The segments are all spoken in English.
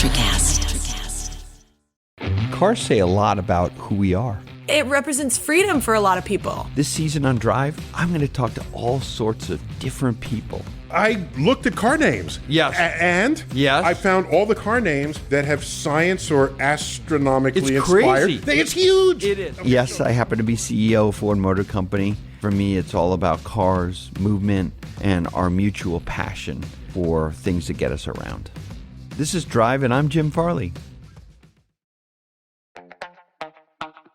Electrocast. Cars say a lot about who we are. It represents freedom for a lot of people. This season on Drive, I'm going to talk to all sorts of different people. I looked at car names. Yes. And yes. I found all the car names that have science or astronomically it's inspired. Crazy. It's huge. It is. Yes, I happen to be CEO of Ford Motor Company. For me, it's all about cars, movement, and our mutual passion for things that get us around. This is Drive, and I'm Jim Farley.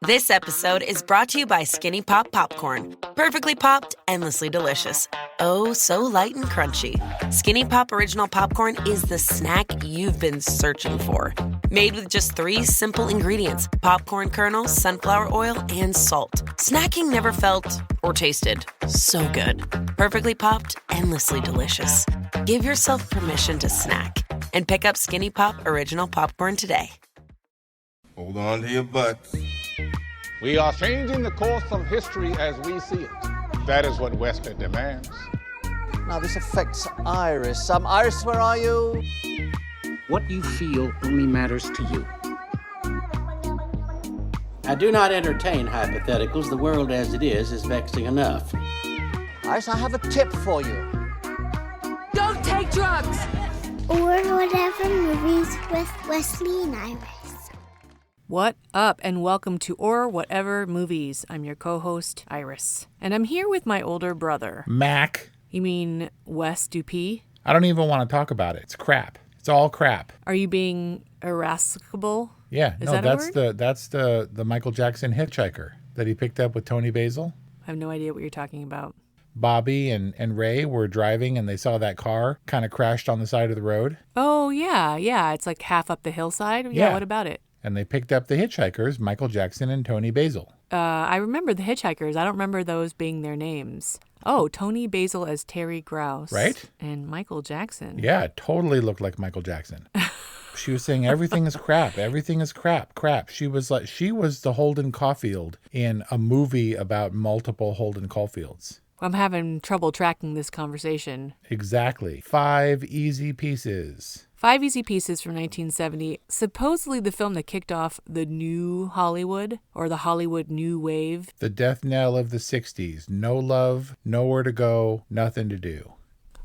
This episode is brought to you by Skinny Pop Popcorn. Perfectly popped, endlessly delicious. Oh, so light and crunchy. Skinny Pop Original Popcorn is the snack you've been searching for. Made with just 3 simple ingredients: popcorn kernels, sunflower oil, and salt. Snacking never felt or tasted so good. Perfectly popped, endlessly delicious. Give yourself permission to snack and pick up Skinny Pop Original Popcorn today. Hold on to your butts. We are changing the course of history as we see it. That is what Wesley demands. Now this affects Iris. Iris, where are you? What you feel only matters to you. I do not entertain hypotheticals. The world as it is vexing enough. Iris, I have a tip for you. Don't take drugs! Or whatever movies with Wesley and Iris. What up, and welcome to Or Whatever Movies. I'm your co-host, Iris. And I'm here with my older brother. Mac. You mean Wes Dupee? I don't even want to talk about it. It's crap. It's all crap. Are you being irascible? Yeah, Is no, that that's the Michael Jackson hitchhiker that he picked up with Tony Basil. I have no idea what you're talking about. Bobby and Ray were driving and they saw that car kind of crashed on the side of the road. Oh, yeah. It's like half up the hillside. Yeah, what about it? And they picked up the hitchhikers, Michael Jackson and Tony Basil. I remember the hitchhikers. I don't remember those being their names. Oh, Tony Basil as Terry Grouse. Right? And Michael Jackson. Yeah, it totally looked like Michael Jackson. She was saying everything is crap. Everything is crap. She was the Holden Caulfield in a movie about multiple Holden Caulfields. I'm having trouble tracking this conversation. Exactly. 5 Easy Pieces. 5 Easy Pieces from 1970, supposedly the film that kicked off the new Hollywood, or the Hollywood New Wave. The death knell of the 60s. No love, nowhere to go, nothing to do.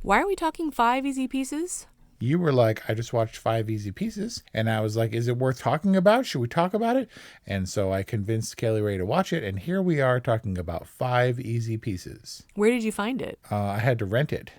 Why are we talking 5 Easy Pieces? You were like, I just watched 5 Easy Pieces. And I was like, is it worth talking about? Should we talk about it? And so I convinced Kaylee Ray to watch it. And here we are talking about 5 Easy Pieces. Where did you find it? I had to rent it.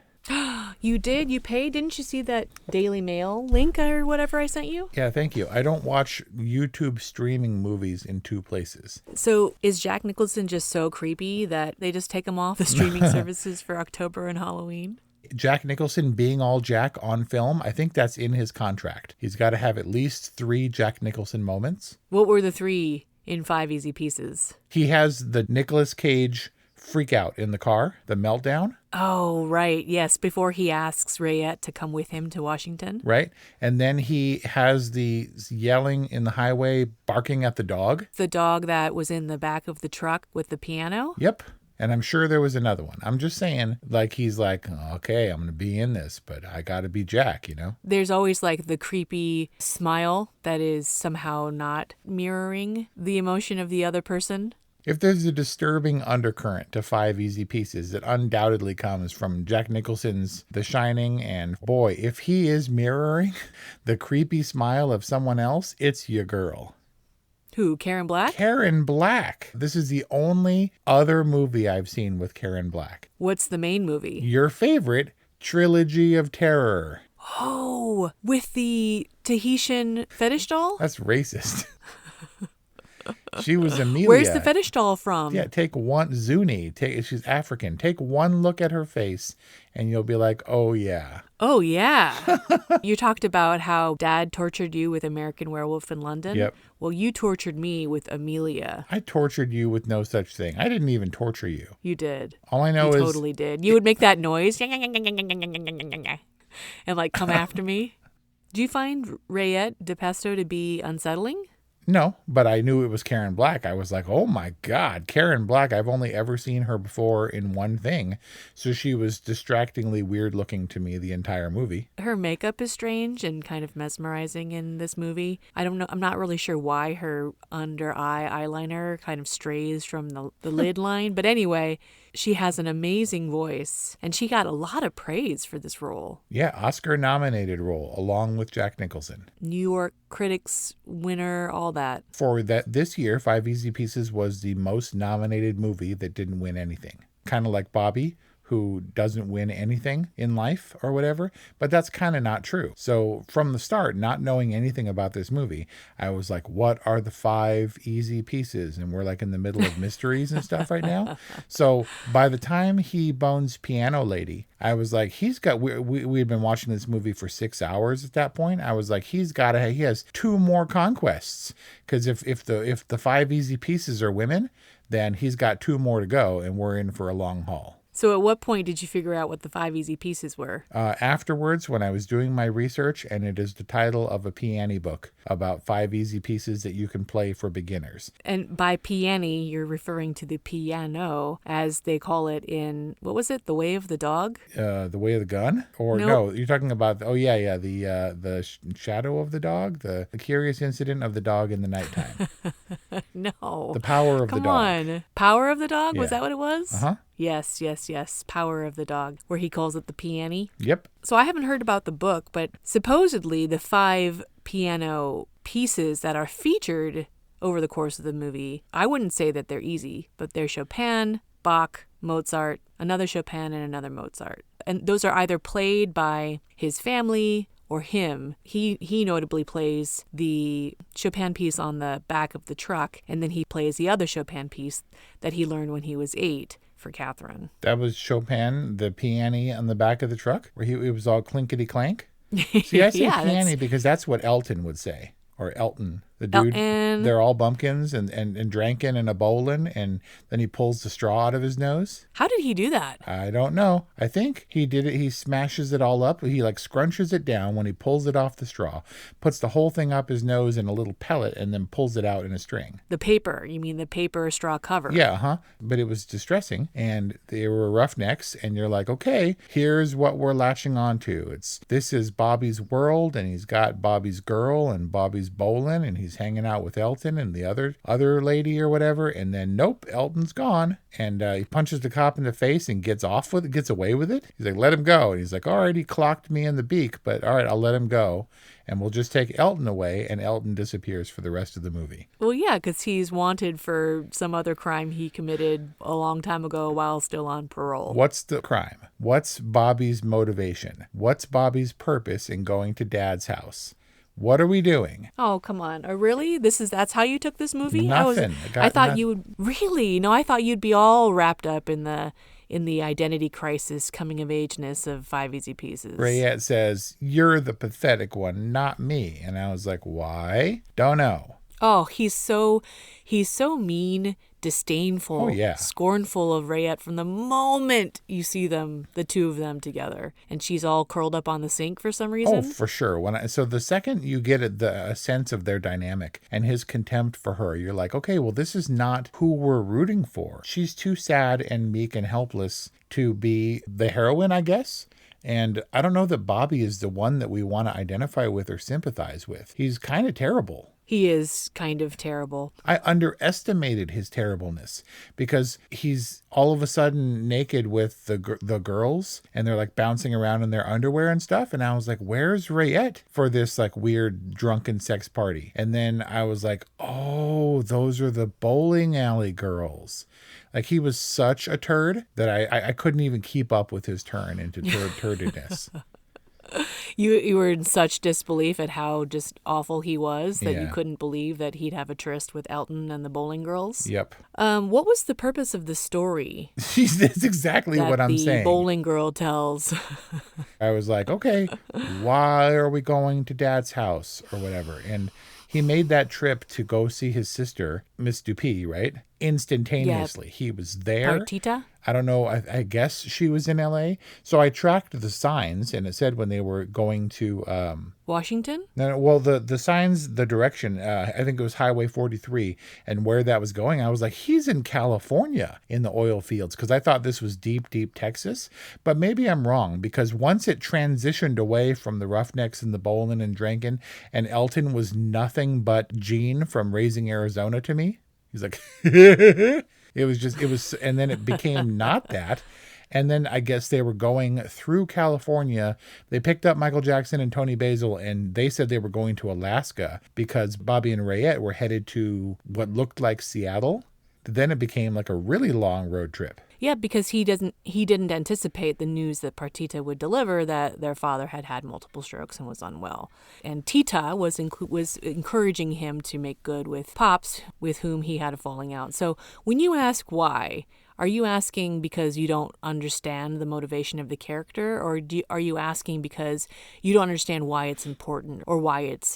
You did? You paid? Didn't you see that Daily Mail link or whatever I sent you? Yeah, thank you. I don't watch YouTube streaming movies in 2 places. So is Jack Nicholson just so creepy that they just take him off the streaming services for October and Halloween? Jack Nicholson being all Jack on film, I think that's in his contract. He's got to have at least 3 Jack Nicholson moments. What were the 3 in 5 Easy Pieces? He has the Nicolas Cage freak out in the car, the meltdown. Oh, right. Yes, before he asks Rayette to come with him to Washington. Right. And then he has the yelling in the highway, barking at the dog. The dog that was in the back of the truck with the piano? Yep. And I'm sure there was another one. I'm just saying, like, he's like, okay, I'm going to be in this, but I got to be Jack, you know? There's always like the creepy smile that is somehow not mirroring the emotion of the other person. If there's a disturbing undercurrent to 5 Easy Pieces, it undoubtedly comes from Jack Nicholson's The Shining. And boy, if he is mirroring the creepy smile of someone else, it's your girl. Who, Karen Black? Karen Black. This is the only other movie I've seen with Karen Black. What's the main movie? Your favorite, Trilogy of Terror. Oh, with the Tahitian fetish doll? That's racist. She was Amelia. Where's the fetish doll from? Yeah, take one, Zuni. She's African. Take one look at her face and you'll be like, oh yeah. Oh yeah. You talked about how Dad tortured you with American Werewolf in London. Yep. Well, you tortured me with Amelia. I tortured you with no such thing. I didn't even torture you. You did. All I know you is... You totally did. You would make that noise and like come after me. Do you find Rayette de Pesto to be unsettling? No, but I knew it was Karen Black. I was like, oh my God, Karen Black. I've only ever seen her before in one thing. So she was distractingly weird looking to me the entire movie. Her makeup is strange and kind of mesmerizing in this movie. I don't know. I'm not really sure why her under eye eyeliner kind of strays from the lid line. But anyway, she has an amazing voice and she got a lot of praise for this role. Yeah, Oscar nominated role along with Jack Nicholson. New York Critics winner, all that. For that this year, Five Easy Pieces was the most nominated movie that didn't win anything. Kind of like Bobby, who doesn't win anything in life or whatever, but that's kind of not true. So from the start, not knowing anything about this movie, I was like, what are the 5 easy pieces? And we're like in the middle of mysteries and stuff right now. So by the time he bones Piano Lady, I was like, we had been watching this movie for 6 hours at that point. I was like, he has 2 more conquests. Because if the 5 easy pieces are women, then he's got 2 more to go and we're in for a long haul. So at what point did you figure out what the 5 easy pieces were? Afterwards, when I was doing my research, and it is the title of a piano book about 5 easy pieces that you can play for beginners. And by piano, you're referring to the piano, as they call it in, what was it, The Way of the Dog? The Way of the Gun? Or no, you're talking about, the Shadow of the Dog? The Curious Incident of the Dog in the Nighttime. No. The Power of the Dog. Come on. Power of the Dog? Yeah. Was that what it was? Uh-huh. Yes. Power of the Dog, where he calls it the piano. Yep. So I haven't heard about the book, but supposedly the 5 piano pieces that are featured over the course of the movie, I wouldn't say that they're easy, but they're Chopin, Bach, Mozart, another Chopin, and another Mozart. And those are either played by his family or him. He notably plays the Chopin piece on the back of the truck, and then he plays the other Chopin piece that he learned when he was 8 for Catherine. That was Chopin, the piano on the back of the truck, where it was all clinkety clank. See, I say piano because that's what Elton would say, or Elton. The dude, they're all bumpkins and drankin' and a bowlin', and then he pulls the straw out of his nose. How did he do that? I don't know. I think he did it. He smashes it all up. He scrunches it down when he pulls it off the straw, puts the whole thing up his nose in a little pellet, and then pulls it out in a string. The paper. You mean the paper straw cover? Yeah, But it was distressing, and they were roughnecks, and you're like, okay, here's what we're latching on to. This is Bobby's world, and he's got Bobby's girl and Bobby's bowling, and he's hanging out with Elton and the other lady or whatever, and then nope, Elton's gone, and he punches the cop in the face and gets away with it. He's like, let him go, and he's like, all right, he clocked me in the beak, but all right, I'll let him go, and we'll just take Elton away, and Elton disappears for the rest of the movie. Well, yeah, because he's wanted for some other crime he committed a long time ago while still on parole. What's the crime? What's Bobby's motivation? What's Bobby's purpose in going to Dad's house? What are we doing? Oh, come on. Really? That's how you took this movie? Nothing. I thought you would really? No, I thought you'd be all wrapped up in the identity crisis, coming of ageness of 5 Easy Pieces. Rayette says, "You're the pathetic one, not me." And I was like, "Why? Don't know." Oh, he's so mean, disdainful, scornful of Rayette from the moment you see them, the two of them together, and she's all curled up on the sink for some reason. Oh, for sure. So the second you get a sense of their dynamic and his contempt for her, you're like, okay, well, this is not who we're rooting for. She's too sad and meek and helpless to be the heroine, I guess. And I don't know that Bobby is the one that we want to identify with or sympathize with. He's kind of terrible. He is kind of terrible. I underestimated his terribleness because he's all of a sudden naked with the girls, and they're like bouncing around in their underwear and stuff. And I was like, where's Rayette for this like weird drunken sex party? And then I was like, oh, those are the bowling alley girls. Like, he was such a turd that I couldn't even keep up with his turn into turdedness. You were in such disbelief at how just awful he was that you couldn't believe that he'd have a tryst with Elton and the bowling girls. Yep. What was the purpose of the story? That's exactly what I'm saying. The bowling girl tells. I was like, okay, why are we going to Dad's house or whatever? And he made that trip to go see his sister, Miss Dupuy, right? Instantaneously. Yeah. He was there. Partita? I don't know. I guess she was in LA. So I tracked the signs, and it said when they were going to Washington? No, well, the signs, the direction, I think it was Highway 43, and where that was going, I was like, he's in California in the oil fields, because I thought this was deep, deep Texas. But maybe I'm wrong, because once it transitioned away from the Roughnecks and the bowling and drinking, and Elton was nothing but Gene from Raising Arizona to me. He's like, it was, and then it became not that. And then I guess they were going through California. They picked up Michael Jackson and Tony Basil, and they said they were going to Alaska because Bobby and Rayette were headed to what looked like Seattle. Then it became like a really long road trip. Yeah, because he didn't anticipate the news that Partita would deliver, that their father had multiple strokes and was unwell. And Tita was encouraging him to make good with Pops, with whom he had a falling out. So when you ask why, are you asking because you don't understand the motivation of the character, or are you asking because you don't understand why it's important or why it's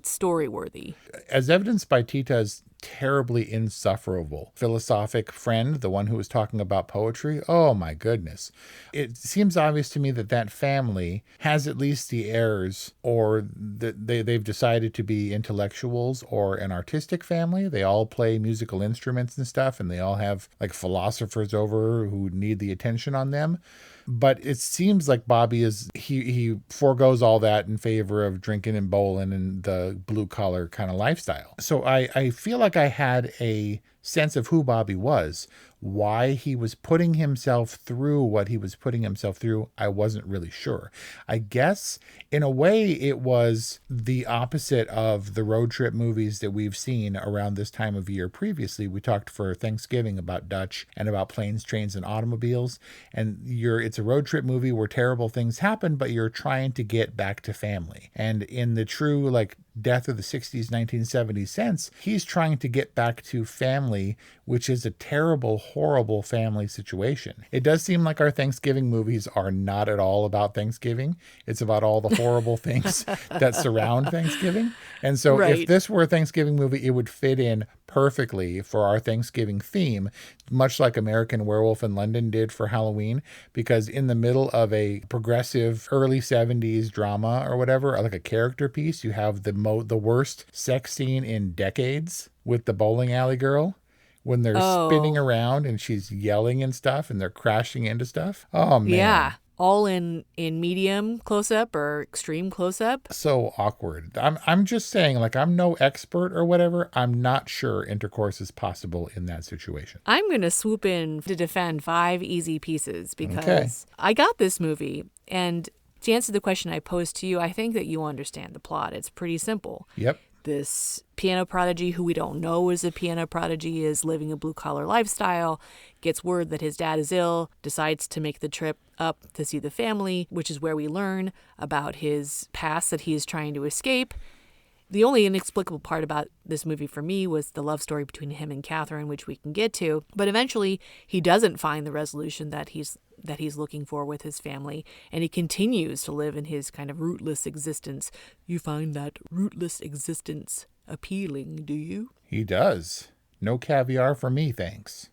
story-worthy? As evidenced by Tita's terribly insufferable philosophic friend, the one who was talking about poetry. Oh my goodness. It seems obvious to me that family has at least the heirs, or that they've decided to be intellectuals or an artistic family. They all play musical instruments and stuff, and they all have like philosophers over who need the attention on them. But it seems like Bobby he forgoes all that in favor of drinking and bowling and the blue collar kind of lifestyle. So I feel like I had a sense of who Bobby was. Why he was putting himself through what he was putting himself through, I wasn't really sure. I guess in a way it was the opposite of the road trip movies that we've seen around this time of year previously. We talked for Thanksgiving about Dutch and about planes, trains, and automobiles. And it's a road trip movie where terrible things happen, but you're trying to get back to family. And in the true like Death of the 60s, 1970s sense, he's trying to get back to family, which is a terrible, horrible family situation. It does seem like our Thanksgiving movies are not at all about Thanksgiving. It's about all the horrible things that surround Thanksgiving. And so if this were a Thanksgiving movie, it would fit in perfectly for our Thanksgiving theme, much like American Werewolf in London did for Halloween, because in the middle of a progressive early 70s drama or whatever, like a character piece, you have the worst sex scene in decades with the bowling alley girl when they're spinning around and she's yelling and stuff and they're crashing into stuff. Oh, man. Yeah. All in medium close-up or extreme close-up. So awkward. I'm just saying, like, I'm no expert or whatever. I'm not sure intercourse is possible in that situation. I'm going to swoop in to defend 5 easy pieces because I got this movie, and to answer the question I posed to you, I think that you understand the plot. It's pretty simple. Yep. This piano prodigy, who we don't know is a piano prodigy, is living a blue-collar lifestyle, gets word that his dad is ill, decides to make the trip up to see the family, which is where we learn about his past that he is trying to escape. The only inexplicable part about this movie for me was the love story between him and Catherine, which we can get to. But eventually, he doesn't find the resolution that he's looking for with his family, and he continues to live in his kind of rootless existence. You find that rootless existence appealing, do you? He does. No caviar for me, thanks.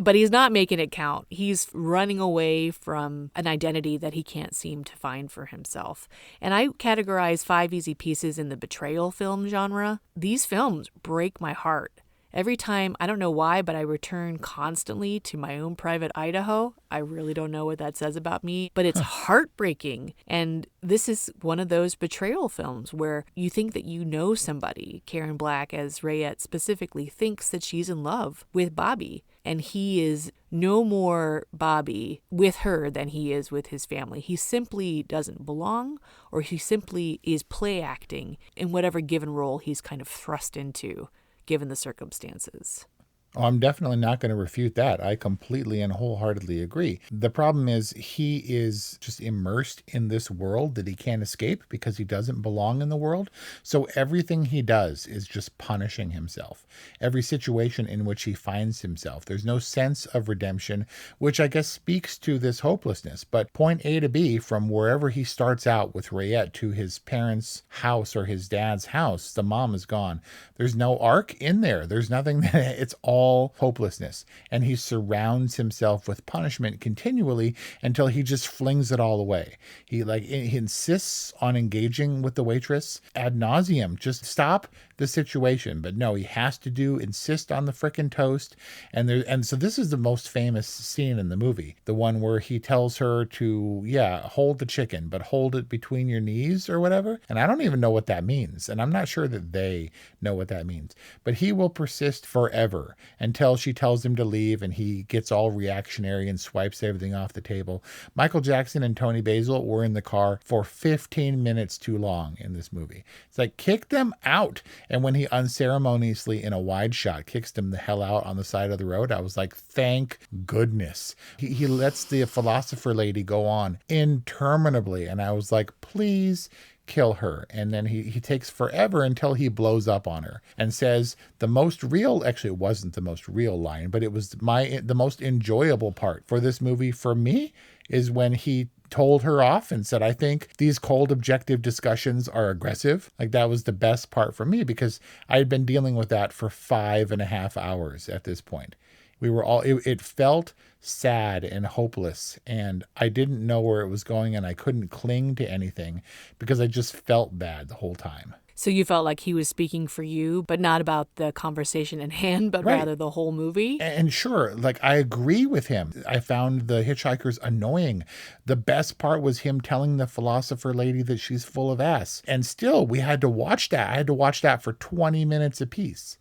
But he's not making it count. He's running away from an identity that he can't seem to find for himself. And I categorize 5 Easy Pieces in the betrayal film genre. These films break my heart. Every time, I don't know why, but I return constantly to My Own Private Idaho. I really don't know what that says about me, but it's heartbreaking. And this is one of those betrayal films where you think that you know somebody. Karen Black, as Rayette specifically, thinks that she's in love with Bobby. And he is no more Bobby with her than he is with his family. He simply doesn't belong, or he simply is play acting in whatever given role he's kind of thrust into, given the circumstances. Oh, I'm definitely not going to refute that. I completely and wholeheartedly agree. The problem is he is just immersed in this world that he can't escape because he doesn't belong in the world. So everything he does is just punishing himself. Every situation in which he finds himself, there's no sense of redemption, which I guess speaks to this hopelessness. But point A to B, from wherever he starts out with Rayette to his parents' house or his dad's house, the mom is gone. There's no arc in there. There's nothing. It's all all hopelessness. And he surrounds himself with punishment continually until he just flings it all away. He insists on engaging with the waitress ad nauseum. Just stop the situation. But no, he has to insist on the frickin' toast. And so this is the most famous scene in the movie. The one where he tells her to, hold the chicken, but hold it between your knees or whatever. And I don't even know what that means. And I'm not sure that they know what that means. But he will persist forever until she tells him to leave and he gets all reactionary and swipes everything off the table. Michael Jackson and Tony Basil were in the car for 15 minutes too long in this movie. It's like, kick them out. And when he unceremoniously, in a wide shot, kicks them the hell out on the side of the road, I was like, thank goodness. He lets the philosopher lady go on interminably. And I was like, please kill her. And then he takes forever until he blows up on her and says the most real, actually it wasn't the most real line, but it was the most enjoyable part for this movie for me is when he told her off and said, I think these cold objective discussions are aggressive. Like, that was the best part for me because I had been dealing with that for 5.5 hours at this point. We were all, it felt sad and hopeless, and I didn't know where it was going, and I couldn't cling to anything because I just felt bad the whole time. So you felt like he was speaking for you, but not about the conversation in hand, but rather the whole movie? And sure, I agree with him. I found the hitchhikers annoying. The best part was him telling the philosopher lady that she's full of ass. And still, we had to watch that. I had to watch that for 20 minutes apiece.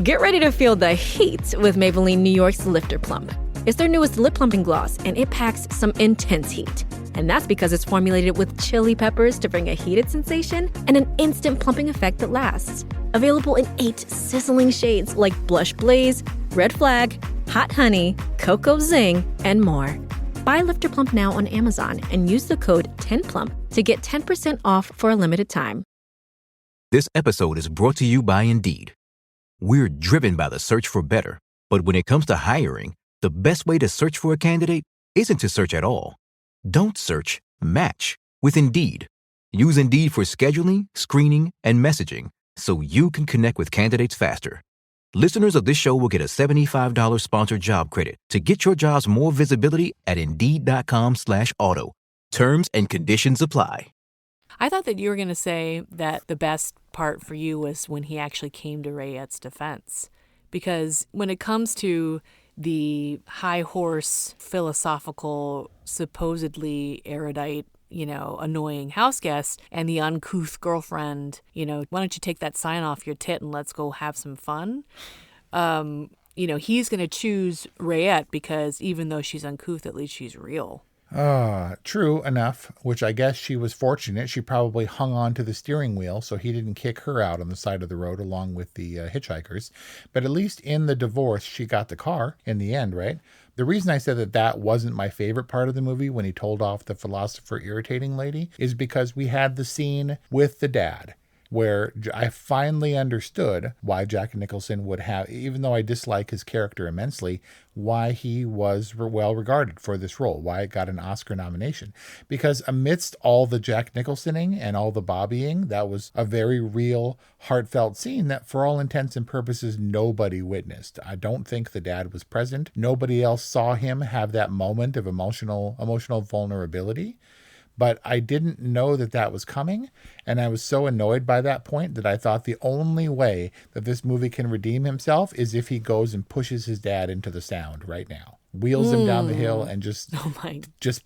Get ready to feel the heat with Maybelline New York's Lifter Plump. It's their newest lip plumping gloss, and it packs some intense heat. And that's because it's formulated with chili peppers to bring a heated sensation and an instant plumping effect that lasts. Available in 8 sizzling shades like Blush Blaze, Red Flag, Hot Honey, Cocoa Zing, and more. Buy Lifter Plump now on Amazon and use the code 10PLUMP to get 10% off for a limited time. This episode is brought to you by Indeed. We're driven by the search for better, but when it comes to hiring, the best way to search for a candidate isn't to search at all. Don't search, match with Indeed. Use Indeed for scheduling, screening, and messaging so you can connect with candidates faster. Listeners of this show will get a $75 sponsored job credit to get your jobs more visibility at Indeed.com/auto. Terms and conditions apply. I thought that you were going to say that the best part for you was when he actually came to Rayette's defense. Because when it comes to the high horse, philosophical, supposedly erudite, annoying house guest and the uncouth girlfriend, why don't you take that sign off your tit and let's go have some fun? He's going to choose Rayette because even though she's uncouth, at least she's real. True enough, which I guess she was fortunate. She probably hung on to the steering wheel so he didn't kick her out on the side of the road along with the hitchhikers. But at least in the divorce, she got the car in the end, right? The reason I said that wasn't my favorite part of the movie when he told off the philosopher irritating lady is because we had the scene with the dad, where I finally understood why Jack Nicholson would have, even though I dislike his character immensely, why he was well regarded for this role, why it got an Oscar nomination. Because amidst all the Jack Nicholsoning and all the Bobbying, that was a very real, heartfelt scene that for all intents and purposes, nobody witnessed. I don't think the dad was present. Nobody else saw him have that moment of emotional vulnerability. But I didn't know that was coming, and I was so annoyed by that point that I thought the only way that this movie can redeem himself is if he goes and pushes his dad into the Sound right now. Wheels him down the hill and just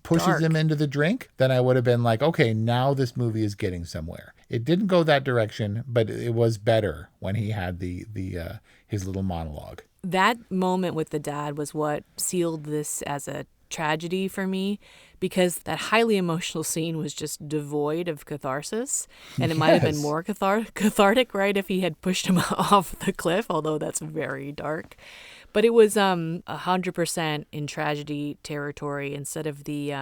pushes him into the drink. Then I would have been like, okay, now this movie is getting somewhere. It didn't go that direction, but it was better when he had his little monologue. That moment with the dad was what sealed this as a tragedy for me, because that highly emotional scene was just devoid of catharsis, and it might have been more cathartic, right, if he had pushed him off the cliff, although that's very dark. But it was 100% in tragedy territory instead of the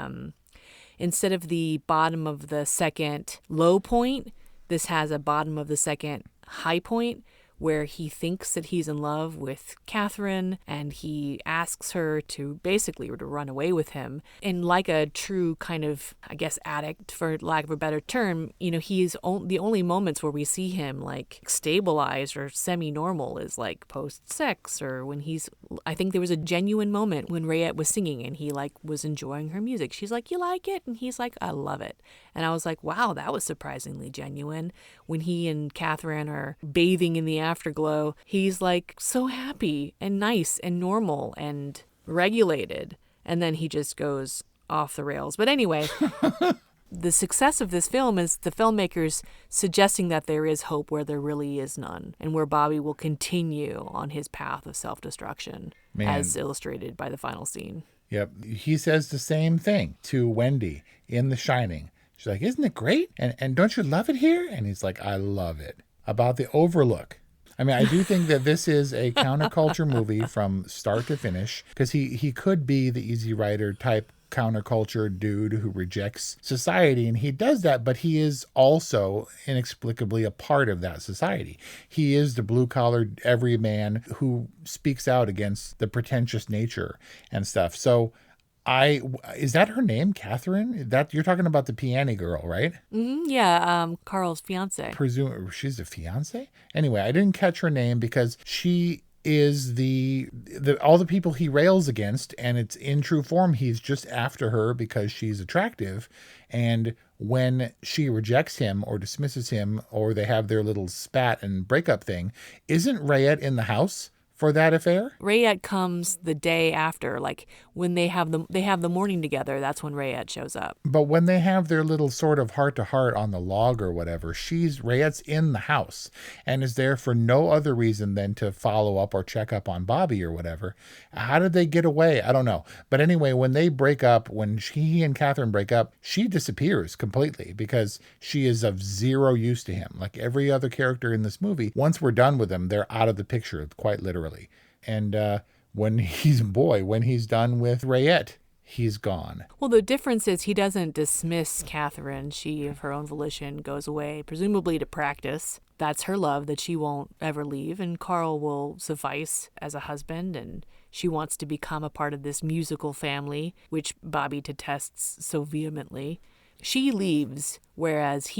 bottom of the second low point. This has a bottom of the second high point, where he thinks that he's in love with Catherine and he asks her to basically to run away with him. And like a true kind of, I guess, addict, for lack of a better term, he's the only moments where we see him like stabilized or semi-normal is like post-sex, or when I think there was a genuine moment when Rayette was singing and he like was enjoying her music. She's like, "You like it?" And he's like, "I love it." And I was like, wow, that was surprisingly genuine. When he and Catherine are bathing in the afterglow, he's like so happy and nice and normal and regulated. And then he just goes off the rails. But anyway, the success of this film is the filmmakers suggesting that there is hope where there really is none, and where Bobby will continue on his path of self-destruction, as illustrated by the final scene. Yep. He says the same thing to Wendy in The Shining. She's like, "Isn't it great? And don't you love it here?" And he's like, "I love it." About the Overlook. I mean, I do think that this is a counterculture movie from start to finish, because he could be the Easy Rider type counterculture dude who rejects society, and he does that, but he is also inexplicably a part of that society. He is the blue-collar everyman who speaks out against the pretentious nature and stuff. So is that her name, Catherine? That you're talking about the piano girl, right? Mm-hmm, yeah, Carl's fiance. Presume she's a fiance? Anyway, I didn't catch her name because she is the all the people he rails against, and it's in true form. He's just after her because she's attractive, and when she rejects him or dismisses him, or they have their little spat and breakup thing, isn't Rayette in the house for that affair? Rayette comes the day after, like when they have the morning together. That's when Rayette shows up. But when they have their little sort of heart to heart on the log or whatever, Rayette's in the house and is there for no other reason than to follow up or check up on Bobby or whatever. How did they get away? I don't know. But anyway, when they break up, when he and Catherine break up, she disappears completely because she is of zero use to him. Like every other character in this movie, once we're done with them, they're out of the picture, quite literally. And when he's done with Rayette, he's gone. Well, the difference is he doesn't dismiss Catherine. She, of her own volition, goes away, presumably to practice. That's her love that she won't ever leave, and Carl will suffice as a husband, and she wants to become a part of this musical family, which Bobby detests so vehemently. She leaves, whereas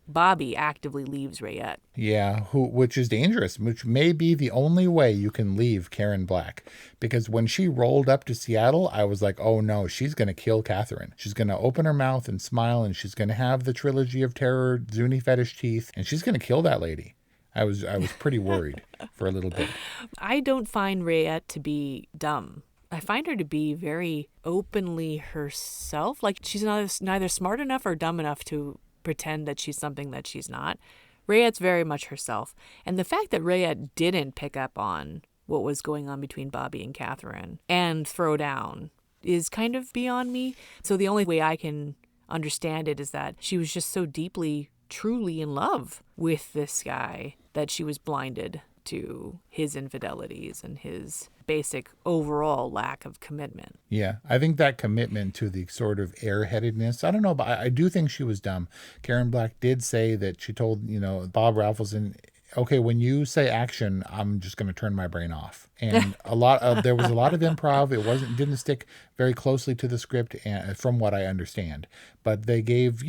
Bobby actively leaves Rayette. Yeah, which is dangerous, which may be the only way you can leave Karen Black. Because when she rolled up to Seattle, I was like, oh no, she's going to kill Catherine. She's going to open her mouth and smile, and she's going to have the trilogy of terror, Zuni fetish teeth, and she's going to kill that lady. I was pretty worried for a little bit. I don't find Rayette to be dumb. I find her to be very openly herself. Like she's neither smart enough or dumb enough to pretend that she's something that she's not. Rayette's very much herself. And the fact that Rayette didn't pick up on what was going on between Bobby and Catherine and throw down is kind of beyond me. So the only way I can understand it is that she was just so deeply, truly in love with this guy that she was blinded to his infidelities and his basic overall lack of commitment. Yeah, I think that commitment to the sort of airheadedness, I don't know, but I do think she was dumb. Karen Black did say that she told, Bob Rafelson, okay, when you say action, I'm just going to turn my brain off. And there was a lot of improv. It didn't stick very closely to the script, from what I understand. But they gave,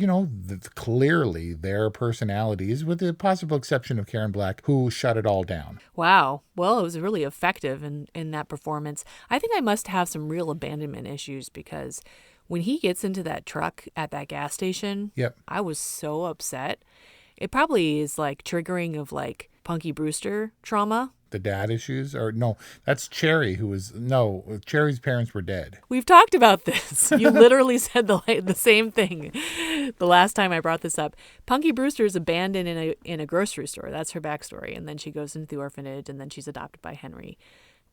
clearly their personalities, with the possible exception of Karen Black, who shut it all down. Wow. Well, it was really effective in that performance. I think I must have some real abandonment issues, because when he gets into that truck at that gas station, yep, I was so upset. It probably is like triggering of like Punky Brewster trauma. The dad issues? Or no, that's Cherry Cherry's parents were dead. We've talked about this. You literally said the same thing the last time I brought this up. Punky Brewster is abandoned in a grocery store. That's her backstory. And then she goes into the orphanage, and then she's adopted by Henry.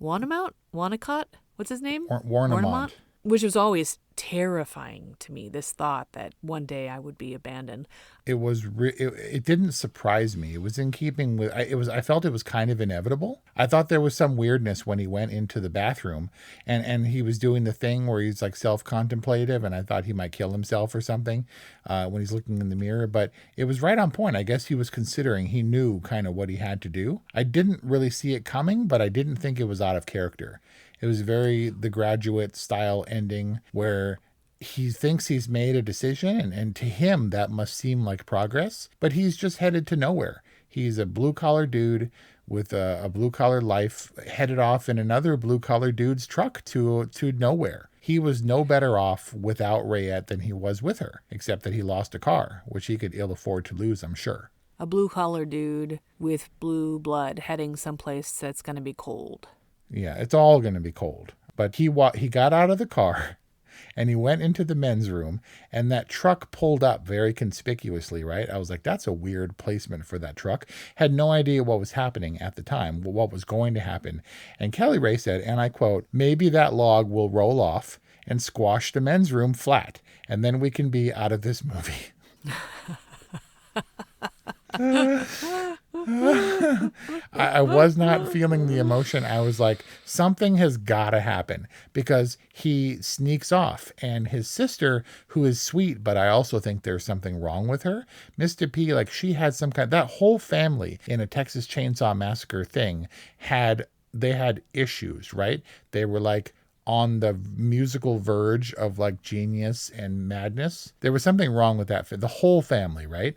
Wanamount? What's his name? Warnamont. Which was always terrifying to me, this thought that one day I would be abandoned. It didn't surprise me. It was in keeping with, I felt it was kind of inevitable. I thought there was some weirdness when he went into the bathroom and he was doing the thing where he's like self-contemplative, and I thought he might kill himself or something when he's looking in the mirror, but it was right on point. I guess he was considering, he knew kind of what he had to do. I didn't really see it coming, but I didn't think it was out of character. It was very The Graduate style ending where he thinks he's made a decision, and to him that must seem like progress, but he's just headed to nowhere. He's a blue-collar dude with a blue-collar life headed off in another blue-collar dude's truck to nowhere. He was no better off without Rayette than he was with her, except that he lost a car, which he could ill afford to lose, I'm sure. A blue-collar dude with blue blood heading someplace that's going to be cold. Yeah, it's all going to be cold. But he got out of the car and he went into the men's room, and that truck pulled up very conspicuously, right? I was like, that's a weird placement for that truck. Had no idea what was happening at the time, what was going to happen. And Kelly Ray said, and I quote, "Maybe that log will roll off and squash the men's room flat, and then we can be out of this movie." I was not feeling the emotion. I was like, something has got to happen, because he sneaks off, and his sister, who is sweet, but I also think there's something wrong with her, Mr. P, like she had some kind, that whole family in a Texas Chainsaw Massacre thing had issues, right? They were like on the musical verge of like genius and madness. There was something wrong with that, the whole family, right?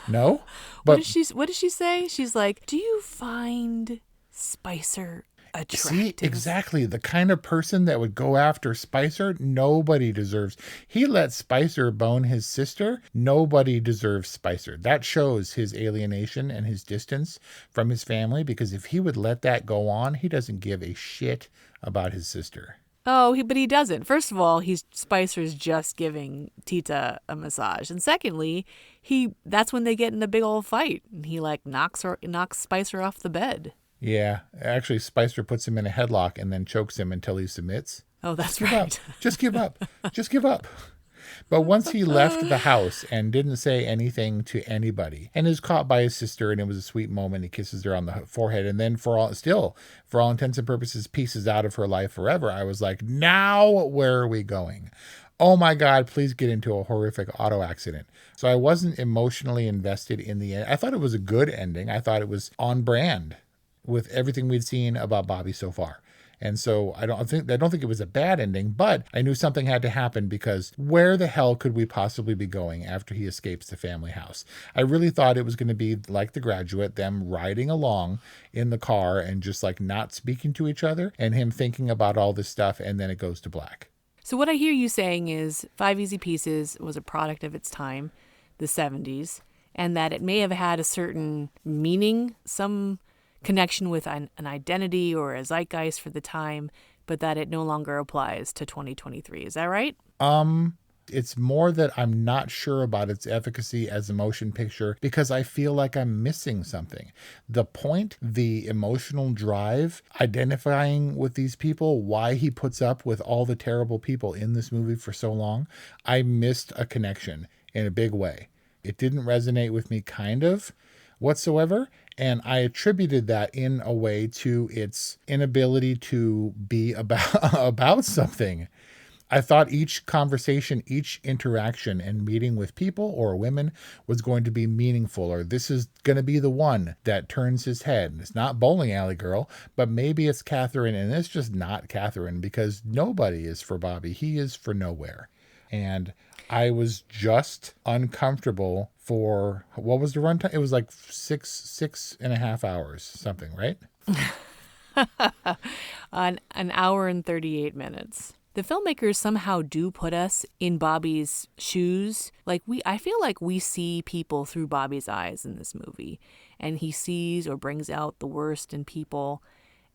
No? But what did she say? She's like, "Do you find Spicer attractive?" See, exactly. The kind of person that would go after Spicer, nobody deserves. He let Spicer bone his sister. Nobody deserves Spicer. That shows his alienation and his distance from his family, because if he would let that go on, he doesn't give a shit about his sister. Oh, but he doesn't. First of all, Spicer's just giving Tita a massage. And secondly, that's when they get in a big old fight. And he like knocks Spicer off the bed. Yeah. Actually, Spicer puts him in a headlock and then chokes him until he submits. Oh, that's right. Just give up. Just give up. But once he left the house and didn't say anything to anybody, and is caught by his sister, and it was a sweet moment, he kisses her on the forehead, and then for all intents and purposes, pieces out of her life forever, I was like, now where are we going? Oh my God, please get into a horrific auto accident. So I wasn't emotionally invested in the end. I thought it was a good ending. I thought it was on brand with everything we'd seen about Bobby so far. And so I don't think it was a bad ending, but I knew something had to happen, because where the hell could we possibly be going after he escapes the family house? I really thought it was going to be like The Graduate, them riding along in the car and just like not speaking to each other, and him thinking about all this stuff, and then it goes to black. So what I hear you saying is 5 Easy Pieces was a product of its time, the 70s, and that it may have had a certain meaning, some connection with an identity or a zeitgeist for the time, but that it no longer applies to 2023. Is that right? It's more that I'm not sure about its efficacy as a motion picture, because I feel like I'm missing something. The point, the emotional drive, identifying with these people, why he puts up with all the terrible people in this movie for so long, I missed a connection in a big way. It didn't resonate with me kind of whatsoever. And I attributed that in a way to its inability to be about something. I thought each conversation, each interaction and meeting with people or women was going to be meaningful, or this is going to be the one that turns his head. It's not Bowling Alley Girl, but maybe it's Catherine, and it's just not Catherine, because nobody is for Bobby. He is for nowhere. And I was just uncomfortable for, what was the runtime? It was like six and a half hours, something, right? An hour and 38 minutes. The filmmakers somehow do put us in Bobby's shoes. I feel like we see people through Bobby's eyes in this movie, and he sees or brings out the worst in people.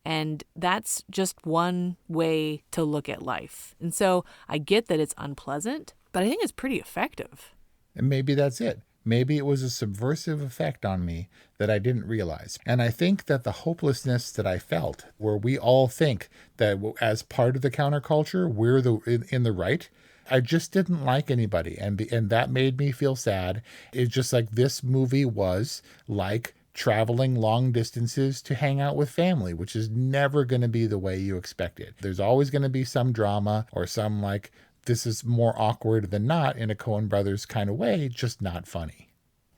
And that's just one way to look at life. And so I get that it's unpleasant, but I think it's pretty effective. And maybe that's it. Maybe it was a subversive effect on me that I didn't realize. And I think that the hopelessness that I felt, where we all think that as part of the counterculture, we're in the right, I just didn't like anybody. And that made me feel sad. It's just like this movie was like traveling long distances to hang out with family, which is never going to be the way you expect it. There's always going to be some drama or some like, this is more awkward than not in a Coen Brothers kind of way, just not funny.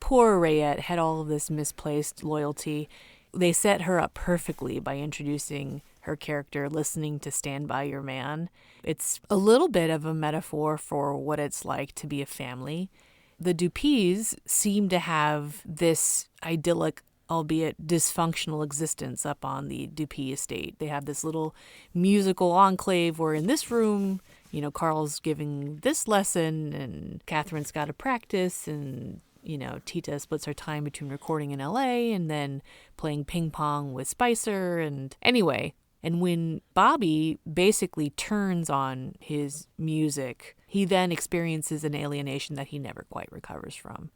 Poor Rayette had all of this misplaced loyalty. They set her up perfectly by introducing her character listening to Stand By Your Man. It's a little bit of a metaphor for what it's like to be a family. The Dupuis seem to have this idyllic, albeit dysfunctional existence up on the Dupuis estate. They have this little musical enclave where in this room, you know, Carl's giving this lesson and Catherine's got to practice, and, you know, Tita splits her time between recording in LA and then playing ping pong with Spicer. And anyway, and when Bobby basically turns on his music, he then experiences an alienation that he never quite recovers from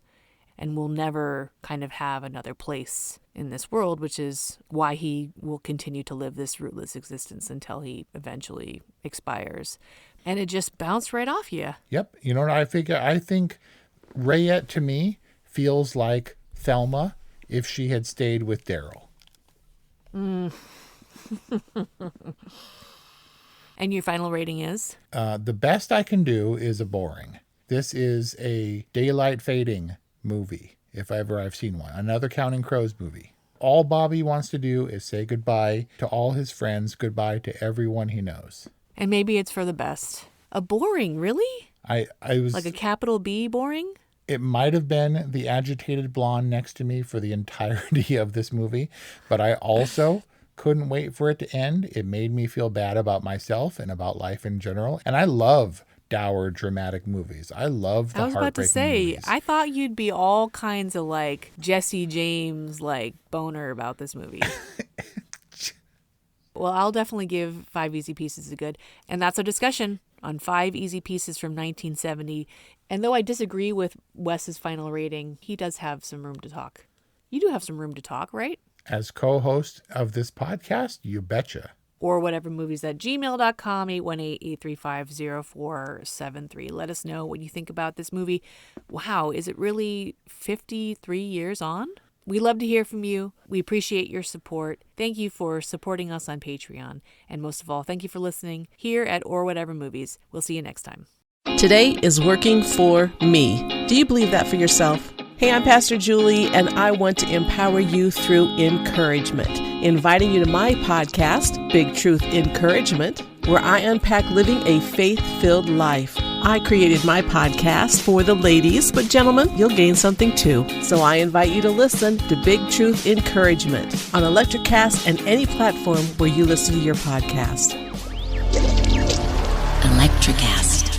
and will never kind of have another place in this world, which is why he will continue to live this rootless existence until he eventually expires. And it just bounced right off you. Yep. You know what I figure? I think Rayette to me feels like Thelma if she had stayed with Daryl. And your final rating is? The best I can do is a boring. This is a daylight fading movie, if ever I've seen one. Another Counting Crows movie. All Bobby wants to do is say goodbye to all his friends, goodbye to everyone he knows. And maybe it's for the best. A boring, really? I was like a capital B boring? It might have been the agitated blonde next to me for the entirety of this movie, but I also couldn't wait for it to end. It made me feel bad about myself and about life in general. And I love dour, dramatic movies. I love the heartbreaking movies. I was about to say, I thought you'd be all kinds of like Jesse James, like boner about this movie. Well, I'll definitely give 5 Easy Pieces a good. And that's our discussion on 5 Easy Pieces from 1970. And though I disagree with Wes's final rating, he does have some room to talk. You do have some room to talk, right? As co-host of this podcast, you betcha. Or whatevermovies at gmail.com, 818-835-0473. Let us know what you think about this movie. Wow, is it really 53 years on? We love to hear from you. We appreciate your support. Thank you for supporting us on Patreon. And most of all, thank you for listening here at Or Whatever Movies. We'll see you next time. Today is working for me. Do you believe that for yourself? Hey, I'm Pastor Julie, and I want to empower you through encouragement. Inviting you to my podcast, Big Truth Encouragement, where I unpack living a faith-filled life. I created my podcast for the ladies, but gentlemen, you'll gain something too. So I invite you to listen to Big Truth Encouragement on Electricast and any platform where you listen to your podcast. Electricast.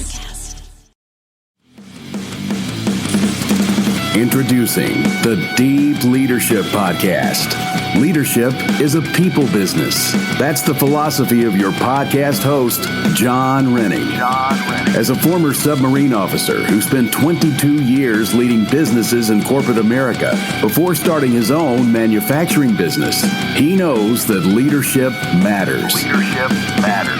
Introducing the Deep Leadership Podcast. Leadership is a people business. That's the philosophy of your podcast host, John Rennie. As a former submarine officer who spent 22 years leading businesses in corporate America before starting his own manufacturing business, he knows that leadership matters.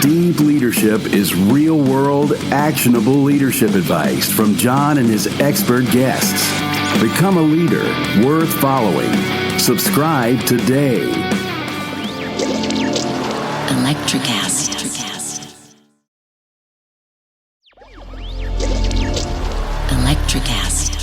Deep Leadership is real-world, actionable leadership advice from John and his expert guests. Become a leader worth following. Subscribe today. Electricast. Electricast.